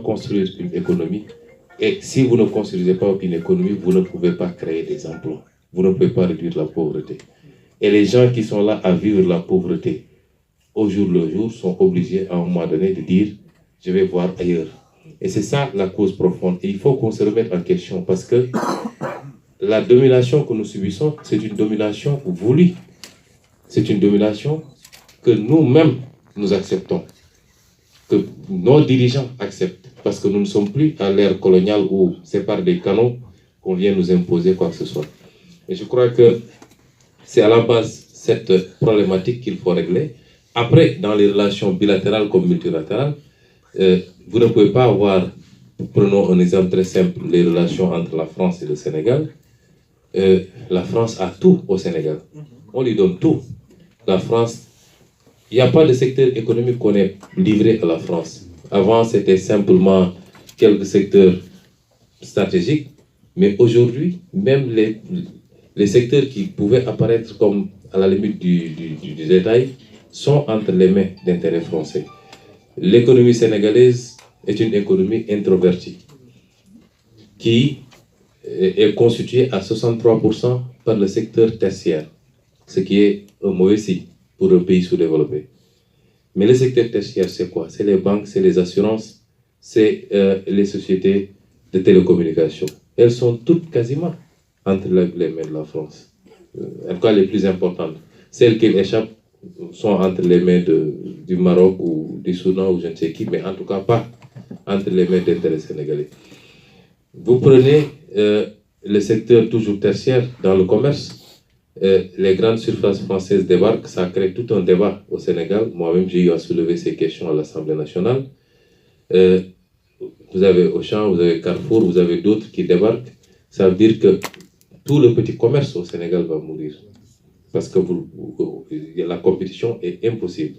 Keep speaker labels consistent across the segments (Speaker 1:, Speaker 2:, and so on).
Speaker 1: Construire une économie. Et si vous ne construisez pas une économie, vous ne pouvez pas créer des emplois. Vous ne pouvez pas réduire la pauvreté. Et les gens qui sont là à vivre la pauvreté, au jour le jour, sont obligés à un moment donné de dire « je vais voir ailleurs ». Et c'est ça la cause profonde. Et il faut qu'on se remette en question parce que la domination que nous subissons, c'est une domination voulue. C'est une domination que nous-mêmes nous acceptons, que nos dirigeants acceptent, parce que nous ne sommes plus à l'ère coloniale où c'est par des canaux qu'on vient nous imposer quoi que ce soit. Et je crois que c'est à la base cette problématique qu'il faut régler. Après, dans les relations bilatérales comme multilatérales, vous ne pouvez pas avoir, prenons un exemple très simple, les relations entre la France et le Sénégal. La France a tout au Sénégal. On lui donne tout. La France, il n'y a pas de secteur économique qu'on ait livré à la France. Avant, c'était simplement quelques secteurs stratégiques, mais aujourd'hui, même les secteurs qui pouvaient apparaître comme à la limite du détail sont entre les mains d'intérêts français. L'économie sénégalaise est une économie introvertie qui est constituée à 63% par le secteur tertiaire, ce qui est un mauvais signe pour un pays sous-développé. Mais le secteur tertiaire, c'est quoi? C'est les banques, c'est les assurances, c'est les sociétés de télécommunications. Elles sont toutes quasiment entre les mains de la France. En tout cas, les plus importantes. Celles qui échappent sont entre les mains du Maroc ou du Soudan ou je ne sais qui, mais en tout cas pas entre les mains d'intérêts sénégalais. Vous prenez le secteur toujours tertiaire dans le commerce. Les grandes surfaces françaises débarquent, ça crée tout un débat au Sénégal. Moi-même, j'ai eu à soulever ces questions à l'Assemblée nationale. Vous avez Auchan, vous avez Carrefour, vous avez d'autres qui débarquent. Ça veut dire que tout le petit commerce au Sénégal va mourir. Parce que la compétition est impossible.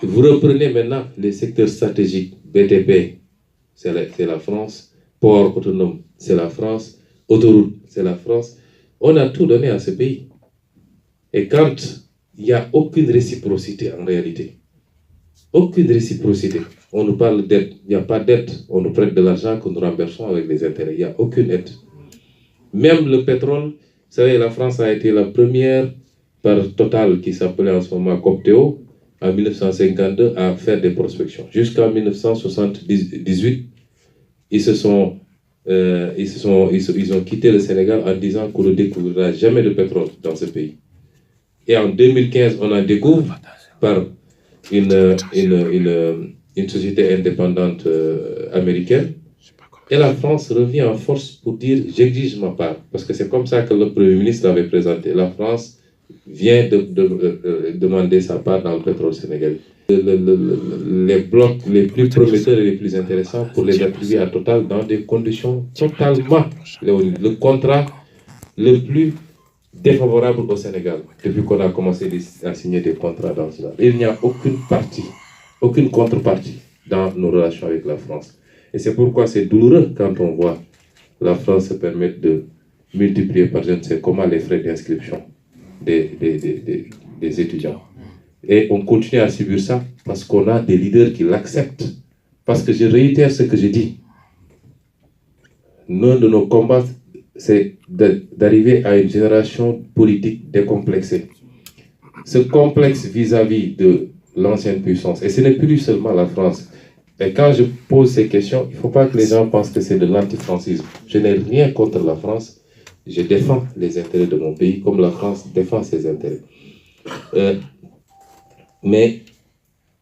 Speaker 1: Vous reprenez maintenant les secteurs stratégiques. BTP, c'est la France. Port autonome, c'est la France. Autoroute, c'est la France. On a tout donné à ce pays. Et quand il n'y a aucune réciprocité en réalité, aucune réciprocité, on nous parle d'aide, il n'y a pas d'aide, on nous prête de l'argent que nous remboursons avec des intérêts, il n'y a aucune aide. Même le pétrole, vous savez, la France a été la première par Total, qui s'appelait en ce moment Coptéo, en 1952, à faire des prospections. Jusqu'en 1978, ils ont quitté le Sénégal en disant qu'on ne découvrira jamais de pétrole dans ce pays. Et en 2015, on en découvre par une société indépendante américaine. Et la France revient en force pour dire « j'exige ma part ». Parce que c'est comme ça que le Premier ministre l'avait présenté. La France vient de demander sa part dans le pétrole sénégalais. Les blocs les plus prometteurs et les plus intéressants pour les attribuer à Total dans des conditions totalement le contrat le plus défavorable au Sénégal depuis qu'on a commencé à signer des contrats dans cela. Il n'y a aucune partie, aucune contrepartie dans nos relations avec la France. Et c'est pourquoi c'est douloureux quand on voit la France se permettre de multiplier par je ne sais comment les frais d'inscription des étudiants. Et on continue à subir ça parce qu'on a des leaders qui l'acceptent. Parce que je réitère ce que j'ai dit. L'un de nos combats, c'est d'arriver à une génération politique décomplexée. Ce complexe vis-à-vis de l'ancienne puissance, et ce n'est plus seulement la France. Et quand je pose ces questions, il ne faut pas que les gens pensent que c'est de l'antifrancisme. Je n'ai rien contre la France. Je défends les intérêts de mon pays comme la France défend ses intérêts. Mais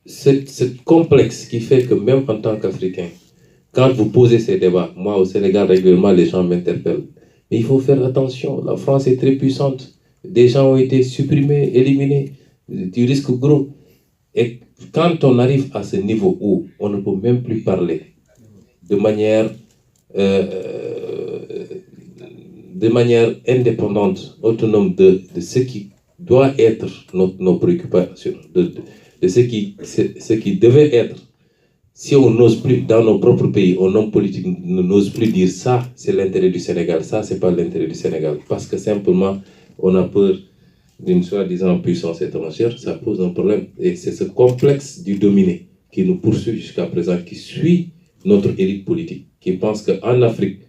Speaker 1: ce complexe qui fait que même en tant qu'Africain, quand vous posez ces débats, moi au Sénégal régulièrement les gens m'interpellent. Mais il faut faire attention, la France est très puissante. Des gens ont été supprimés, éliminés, du risque gros. Et quand on arrive à ce niveau où on ne peut même plus parler de manière indépendante, autonome de ce qui doit être nos préoccupations, de ce qui devait être. Si on n'ose plus, dans nos propres pays, un homme politique n'ose plus dire ça, c'est l'intérêt du Sénégal, ça, c'est pas l'intérêt du Sénégal. Parce que simplement, on a peur d'une soi-disant puissance étrangère, ça pose un problème. Et c'est ce complexe du dominé qui nous poursuit jusqu'à présent, qui suit notre élite politique, qui pense qu'en Afrique,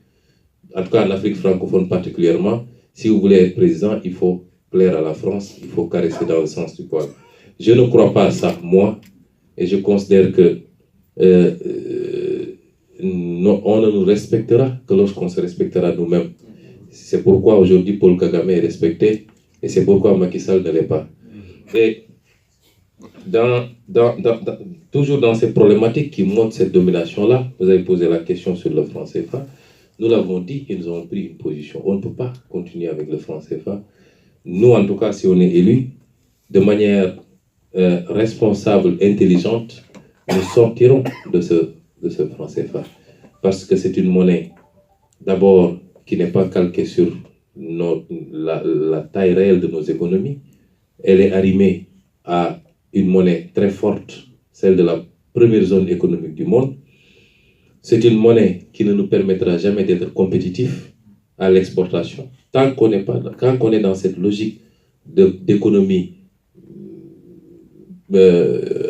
Speaker 1: en tout cas en Afrique francophone particulièrement, si vous voulez être président, il faut plaire à la France, il faut caresser dans le sens du poil. Je ne crois pas à ça, moi, et je considère que on ne nous respectera que lorsqu'on se respectera nous-mêmes. C'est pourquoi aujourd'hui Paul Kagame est respecté, et c'est pourquoi Macky Sall ne l'est pas. Et toujours dans ces problématiques qui montrent cette domination-là, vous avez posé la question sur le franc CFA. Nous l'avons dit et nous avons pris une position. On ne peut pas continuer avec le franc CFA. Nous, en tout cas, si on est élu, de manière responsable, intelligente, nous sortirons de ce franc CFA. Parce que c'est une monnaie, d'abord, qui n'est pas calquée sur la taille réelle de nos économies. Elle est arrimée à une monnaie très forte, celle de la première zone économique du monde. C'est une monnaie qui ne nous permettra jamais d'être compétitifs à l'exportation. Tant qu'on est dans cette logique d'économie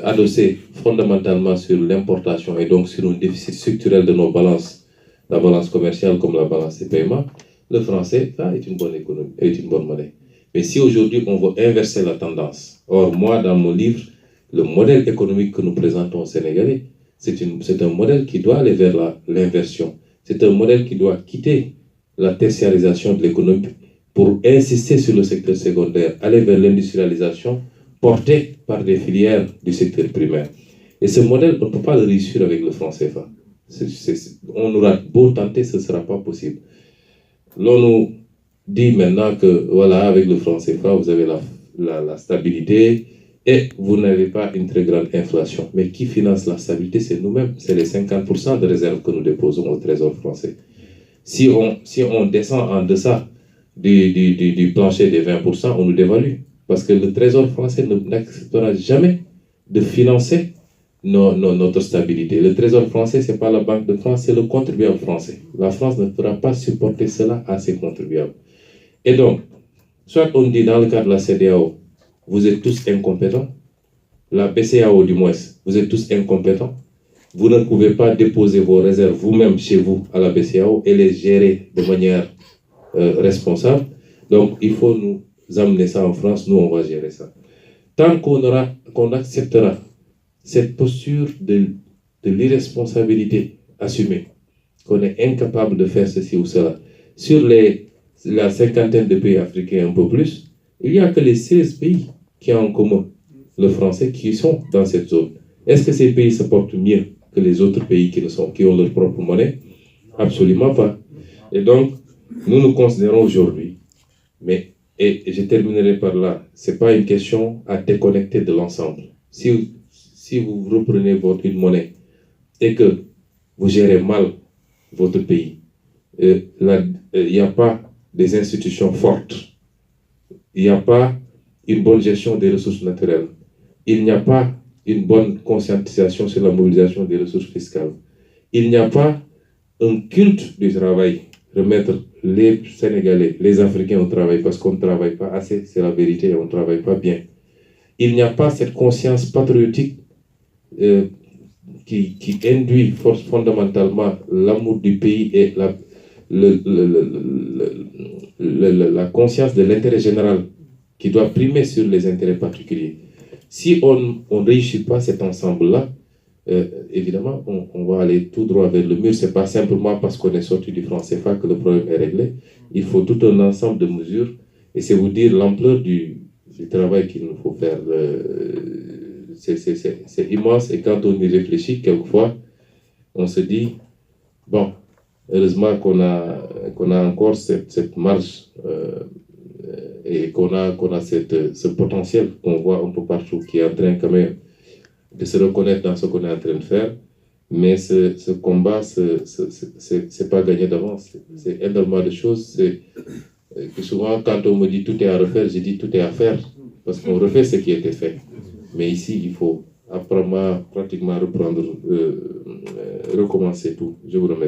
Speaker 1: adossée fondamentalement sur l'importation et donc sur un déficit structurel de nos balances, la balance commerciale comme la balance des paiements, le français est une bonne économie, est une bonne monnaie. Mais si aujourd'hui on veut inverser la tendance, or moi dans mon livre, le modèle économique que nous présentons aux Sénégalais, c'est un modèle qui doit aller vers l'inversion. C'est un modèle qui doit quitter la tertiarisation de l'économie pour insister sur le secteur secondaire, aller vers l'industrialisation portée par des filières du secteur primaire. Et ce modèle, on ne peut pas le réussir avec le franc CFA. On aura beau tenter, ce ne sera pas possible. L'on nous dit maintenant que, voilà, avec le franc CFA, vous avez la stabilité et vous n'avez pas une très grande inflation. Mais qui finance la stabilité? C'est nous-mêmes. C'est les 50% de réserves que nous déposons au Trésor français. Si on descend en deçà du plancher des 20%, on nous dévalue. Parce que le Trésor français n'acceptera jamais de financer notre stabilité. Le Trésor français, ce n'est pas la Banque de France, c'est le contribuable français. La France ne fera pas supporter cela à ses contribuables. Et donc, soit on dit dans le cadre de la CEDEAO, vous êtes tous incompétents, la BCEAO du moins, vous êtes tous incompétents, vous ne pouvez pas déposer vos réserves vous-même chez vous à la BCEAO et les gérer de manière responsable. Donc, il faut nous amener ça en France, nous on va gérer ça. Tant qu'on acceptera cette posture de l'irresponsabilité assumée, qu'on est incapable de faire ceci ou cela, sur la cinquantaine de pays africains, un peu plus, il n'y a que les 16 pays qui ont en commun le français qui sont dans cette zone. Est-ce que ces pays se portent mieux que les autres pays qui ont leur propre monnaie? Absolument pas. Et donc, nous considérons aujourd'hui, et je terminerai par là, ce n'est pas une question à déconnecter de l'ensemble. Si vous reprenez une monnaie et que vous gérez mal votre pays, il n'y a pas des institutions fortes, il n'y a pas une bonne gestion des ressources naturelles, il n'y a pas une bonne conscientisation sur la mobilisation des ressources fiscales, il n'y a pas un culte du travail, remettre les Sénégalais, les Africains au travail parce qu'on ne travaille pas assez, c'est la vérité, on ne travaille pas bien. Il n'y a pas cette conscience patriotique qui induit fondamentalement l'amour du pays et la conscience de l'intérêt général qui doit primer sur les intérêts particuliers. Si on ne réussit pas cet ensemble-là, évidemment, on va aller tout droit vers le mur. Ce n'est pas simplement parce qu'on est sorti du franc CFA que le problème est réglé. Il faut tout un ensemble de mesures. Et c'est vous dire l'ampleur du travail qu'il nous faut faire. C'est immense. Et quand on y réfléchit, quelquefois, on se dit, bon, heureusement qu'on a encore cette marge et qu'on a ce potentiel qu'on voit un peu partout qui est en train quand même de se reconnaître dans ce qu'on est en train de faire. Mais ce combat, c'est pas gagné d'avance. C'est énormément de choses. Que souvent, quand on me dit tout est à refaire, je dis tout est à faire. Parce qu'on refait ce qui a été fait. Mais ici, il faut pratiquement recommencer tout. Je vous remercie.